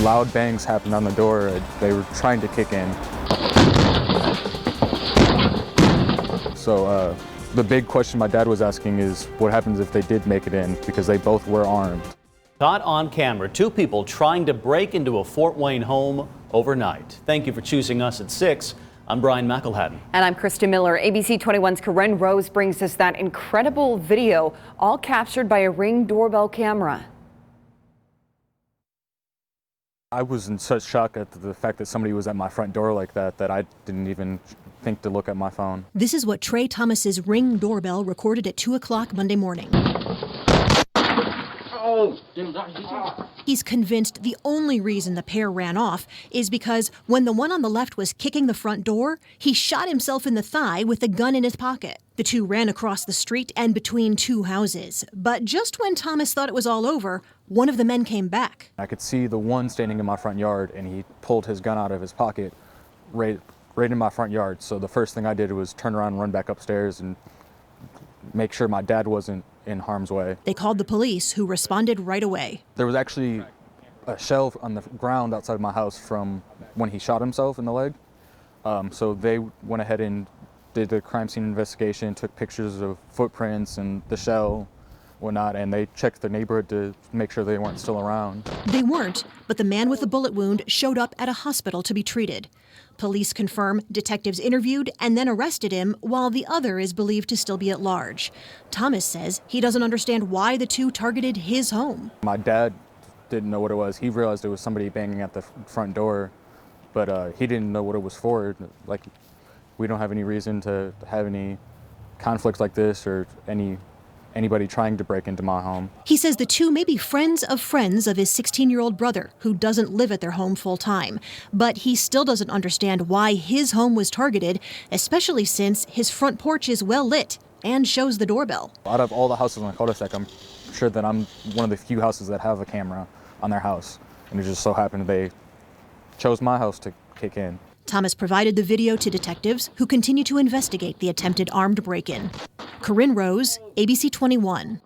Loud bangs happened on the door. They were trying to kick in. So the big question my dad was asking is what happens if they did make it in, because they both were armed. Caught on camera, two people trying to break into a Fort Wayne home overnight. Thank you for choosing us at 6. I'm Brian McElhatton. And I'm Krista Miller. ABC 21's Corinne Rose brings us that incredible video, all captured by a Ring doorbell camera. I was in such shock at the fact that somebody was at my front door like that I didn't even think to look at my phone. This is what Trey Thomas's Ring doorbell recorded at 2 o'clock Monday morning. He's convinced the only reason the pair ran off is because when the one on the left was kicking the front door, he shot himself in the thigh with the gun in his pocket. The two ran across the street and between two houses. But just when Thomas thought it was all over, one of the men came back. I could see the one standing in my front yard, and he pulled his gun out of his pocket right in my front yard. So the first thing I did was turn around and run back upstairs and make sure my dad wasn't in harm's way. They called the police, who responded right away. There was actually a shell on the ground outside of my house from when he shot himself in the leg. So they went ahead and did the crime scene investigation, took pictures of footprints and the shell, whatnot, and they checked the neighborhood to make sure they weren't still around. They weren't, but the man with the bullet wound showed up at a hospital to be treated. Police confirm detectives interviewed and then arrested him, while the other is believed to still be at large. Thomas says he doesn't understand why the two targeted his home. My dad didn't know what it was. He realized it was somebody banging at the front door, but he didn't know what it was for. Like, we don't have any reason to have any conflict like this or anybody trying to break into my home. He says the two may be friends of his 16-year-old brother, who doesn't live at their home full time. But he still doesn't understand why his home was targeted, especially since his front porch is well lit and shows the doorbell. Out of all the houses on the cul-de-sac, I'm sure that I'm one of the few houses that have a camera on their house. And it just so happened they chose my house to kick in. Thomas provided the video to detectives, who continue to investigate the attempted armed break-in. Corinne Rose, ABC 21.